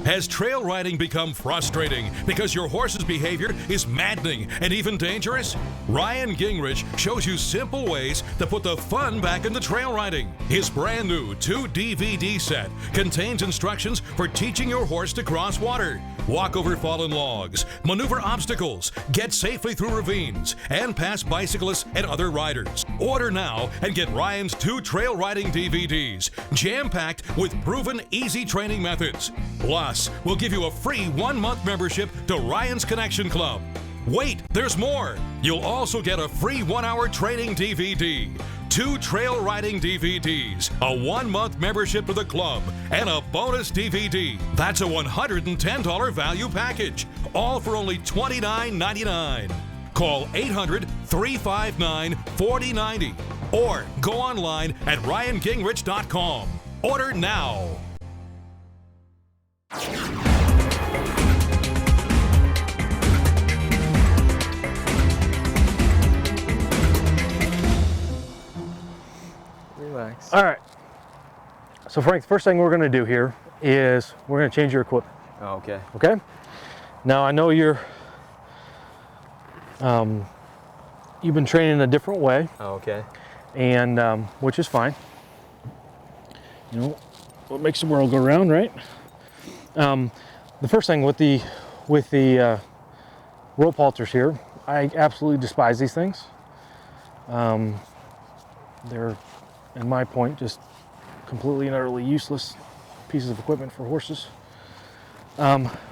Has trail riding become frustrating because your horse's behavior is maddening and even dangerous? Ryan Gingerich shows you simple ways to put the fun back into trail riding. His brand new 2-DVD set contains instructions for teaching your horse to cross water, walk over fallen logs, maneuver obstacles, get safely through ravines, and pass bicyclists and other riders. Order now and get Ryan's 2 trail riding DVDs, jam-packed with proven easy training methods. Plus, we'll give you a free 1-month membership to Ryan's Connection Club. Wait, there's more! You'll also get a free 1-hour training DVD, 2 trail riding DVDs, a 1-month membership to the club, and a bonus DVD. That's a $110 value package, all for only $29.99. Call 800-359-4090 or go online at ryangingerich.com. Order now. Relax. All right. So Frank, the first thing we're going to do here is we're going to change your equipment. Oh, okay. Okay. Now I know you've been training a different way. Oh, okay. And which is fine. You know what makes the world go round, right? The first thing with the rope halters here, I absolutely despise these things. They're, in my point, just completely and utterly useless pieces of equipment for horses.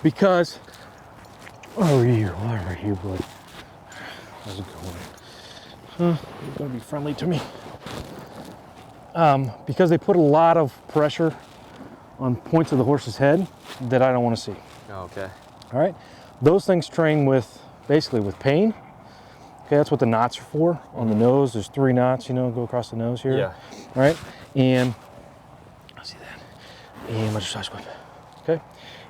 Because, where are you, bud? How's it going? You're gonna be friendly to me. Because they put a lot of pressure on points of the horse's head that I don't want to see. Oh, okay. All right, those things train basically with pain. Okay, that's what the knots are for on the nose. There's 3 knots, you know, go across the nose here. Yeah. All right, and I see that. And my dressage whip. Okay,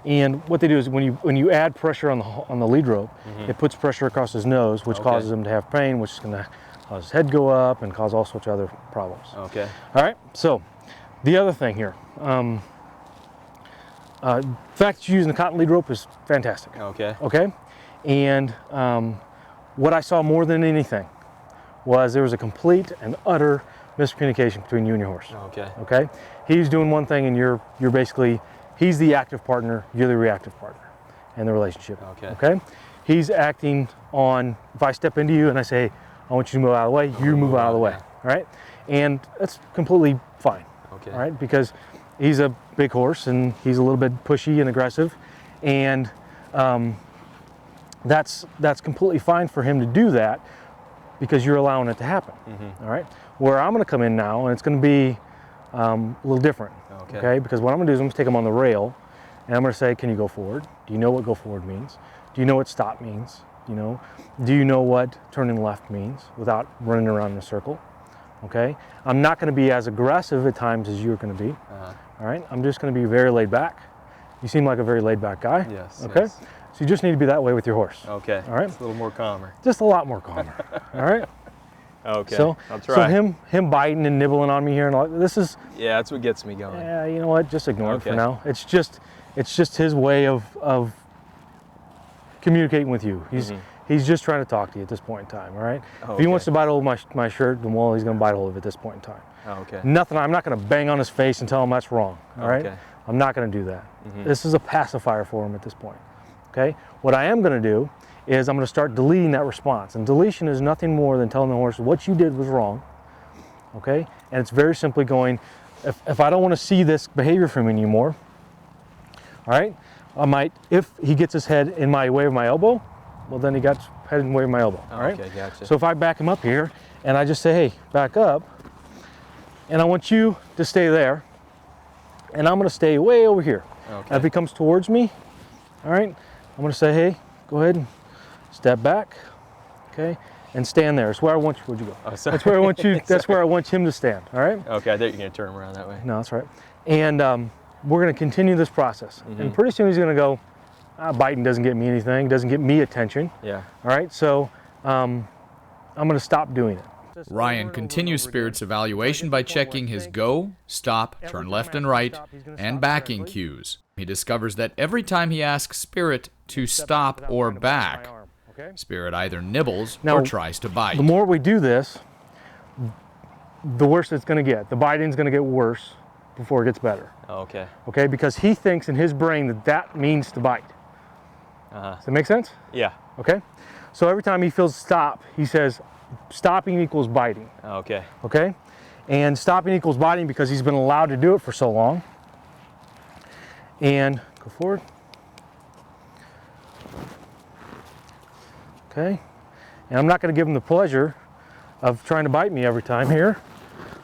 and what they do is when you add pressure on the lead rope, it puts pressure across his nose, which causes him to have pain, which is going to cause his head go up and cause all sorts of other problems. Okay. All right. So the other thing here, the fact that you're using the cotton lead rope is fantastic. Okay. Okay. And what I saw more than anything was there was a complete and utter miscommunication between you and your horse. Okay. Okay. He's doing one thing, and you're basically, he's the active partner, you're the reactive partner in the relationship. Okay. Okay. He's acting on, if I step into you and I say, I want you to move out of the way, you move out of the way. All right. And that's completely fine. Okay. All right. Because he's a big horse and he's a little bit pushy and aggressive, and that's completely fine for him to do that because you're allowing it to happen. All right. Where I'm going to come in now, and it's going to be a little different. Okay. Because what I'm going to do is I'm going to take him on the rail, and I'm going to say, can you go forward? Do you know what go forward means? Do you know what stop means? Do you know what turning left means without running around in a circle? Okay. I'm not going to be as aggressive at times as you're going to be. All right. I'm just going to be very laid back. You seem like a very laid back guy. Yes. Okay. Yes. So you just need to be that way with your horse. Okay. All right. It's a little more calmer. Just a lot more calmer. All right. Okay. So I'll try. So him biting and nibbling on me here and all this is. Yeah, that's what gets me going. Yeah. You know what? Just ignore it for now. It's just his way of communicating with you. He's just trying to talk to you at this point in time. All right. Oh, if he wants to bite hold of my shirt, then well, he's going to bite hold of it at this point in time. Oh, okay. Nothing. I'm not going to bang on his face and tell him that's wrong. All right. Okay. I'm not going to do that. This is a pacifier for him at this point. Okay. What I am going to do is I'm going to start deleting that response. And deletion is nothing more than telling the horse what you did was wrong. Okay. And it's very simply going, if I don't want to see this behavior from you anymore, all right, I might, if he gets his head in my way of my elbow, well, then he got his head in the way of my elbow. All right. Okay, gotcha. So if I back him up here and I just say, hey, back up, and I want you to stay there, and I'm going to stay way over here. Okay. If he comes towards me, all right, I'm going to say, hey, go ahead and step back, okay, and stand there. That's where I want you. Where'd you go? Oh, sorry. That's where I want you. That's where I want him to stand. All right. Okay, I thought you were going to turn him around that way. No, that's right. And we're going to continue this process. And pretty soon he's going to go, biting doesn't get me anything, doesn't get me attention. Yeah. All right. So I'm going to stop doing it. Ryan continues Spirit's evaluation by checking his go, stop, turn left and right, and backing cues. He discovers that every time he asks Spirit to stop or back, Spirit either nibbles or tries to bite. The more we do this, the worse it's going to get. The biting's going to get worse before it gets better. Okay. Okay, because he thinks in his brain that that means to bite. Does that make sense? Yeah. Okay. So every time he feels stop, he says stopping equals biting. Okay. Okay? And stopping equals biting because he's been allowed to do it for so long. And go forward. Okay. And I'm not going to give him the pleasure of trying to bite me every time here.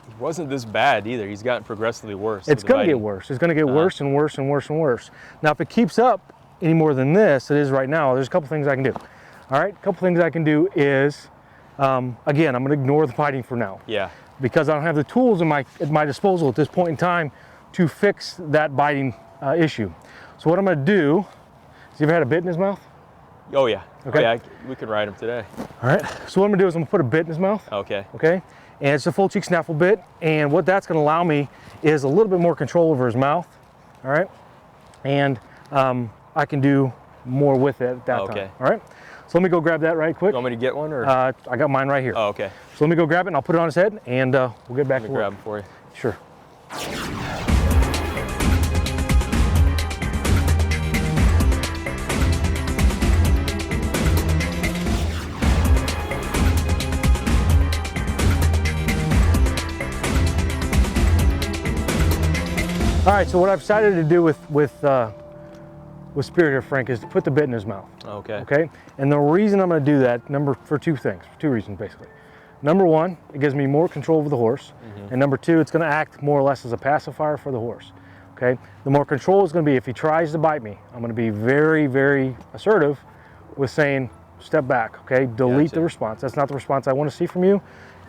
It wasn't this bad either. He's gotten progressively worse. It's going to get worse. It's going to get worse and worse and worse and worse. Now, if it keeps up any more than this, it is right now, there's a couple things I can do. All right, a couple things I can do is, again, I'm going to ignore the biting for now. Yeah. Because I don't have the tools at my disposal at this point in time to fix that biting issue. So what I'm going to do, has he ever had a bit in his mouth? Oh yeah. Okay. Oh, yeah, we could ride him today. All right, so what I'm going to do is I'm going to put a bit in his mouth. Okay. Okay, and it's a full cheek snaffle bit, and what that's going to allow me is a little bit more control over his mouth. All right, and I can do more with it at that time. All right, so let me go grab that right quick. You want me to get one, or? I got mine right here. Oh, okay. So let me go grab it and I'll put it on his head, and we'll get back to work. Grab it for you. Sure. All right, so what I've decided to do with Spirit here, Frank, is to put the bit in his mouth. Okay. Okay, and the reason I'm going to do that, for two reasons basically. Number one, it gives me more control over the horse, and number two, it's going to act more or less as a pacifier for the horse. Okay, the more control is going to be if he tries to bite me. I'm going to be very, very assertive with saying, step back. Okay, delete the response. That's not the response I want to see from you.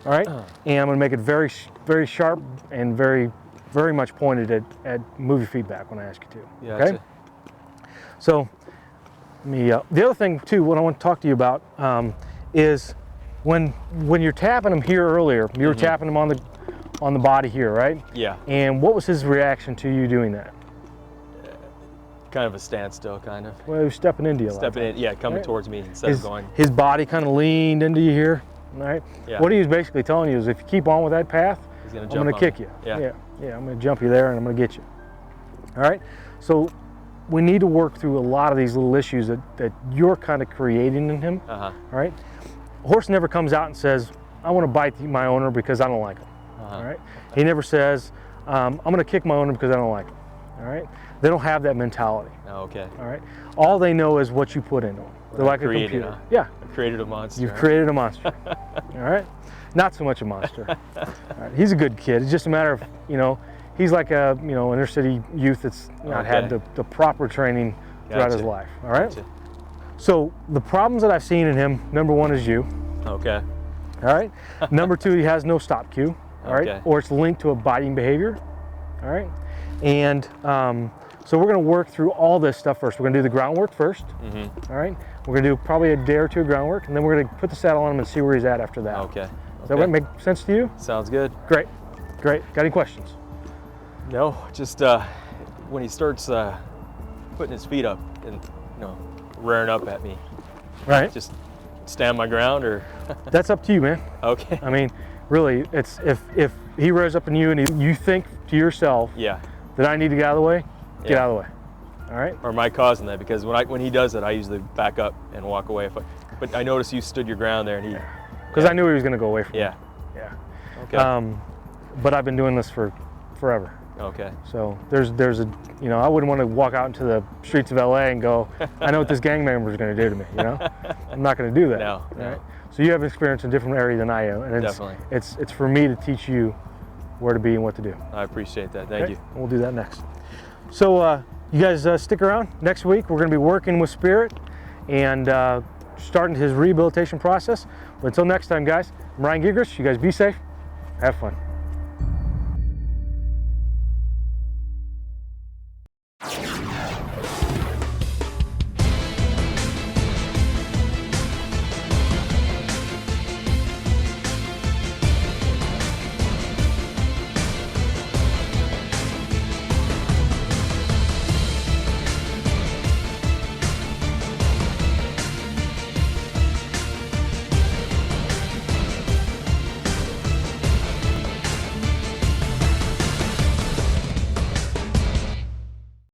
All right, and I'm going to make it very, very sharp and very, very much pointed at movie feedback when I ask you to. Yeah, okay. So, the other thing too, what I want to talk to you about is when you're tapping him here earlier, you were tapping him on the body here, right? Yeah. And what was his reaction to you doing that? Kind of a standstill, kind of. Well, he was stepping into you. Stepping in, yeah, coming towards me instead of going. His body kind of leaned into you here, all right? Yeah. What he was basically telling you is if you keep on with that path, I'm going to kick you. Yeah. Yeah, I'm going to jump you there and I'm going to get you. All right? So we need to work through a lot of these little issues that you're kind of creating in him. All right? A horse never comes out and says, I want to bite my owner because I don't like him. All right? He never says, I'm going to kick my owner because I don't like him. All right? They don't have that mentality. Okay. All right? All they know is what you put into them. They're like a computer. Yeah. I created a monster. You've created a monster. All right? Not so much a monster. All right. He's a good kid. It's just a matter of, he's like a, inner city youth that's not had the proper training throughout his life. All right? Gotcha. So the problems that I've seen in him, number one is you. Okay. All right? Number two, he has no stop cue. All right? Or it's linked to a biting behavior. All right? And so we're going to work through all this stuff first. We're going to do the groundwork first. All right? We're going to do probably a day or two of groundwork, and then we're going to put the saddle on him and see where he's at after that. Okay. Does that make sense to you? Sounds good. Great. Great. Got any questions? No, just when he starts putting his feet up and rearing up at me. Right. Just stand my ground, or that's up to you, man. Okay. I mean, really, it's if he rears up on you and you think to yourself, that I need to get out of the way, get out of the way. All right. Or am I causing that? Because when he does it, I usually back up and walk away. But I noticed you stood your ground there, and he. Because I knew he was going to go away from me. Yeah. Okay. But I've been doing this for forever. Okay. So there's a, I wouldn't want to walk out into the streets of LA and go, I know what this gang member is going to do to me. I'm not going to do that. No. Right? So you have experience in a different area than I am, and it's for me to teach you where to be and what to do. I appreciate that. Thank you. We'll do that next. So you guys stick around. Next week we're going to be working with Spirit and starting his rehabilitation process. But until next time, guys, I'm Ryan Gingerich. You guys be safe. Have fun.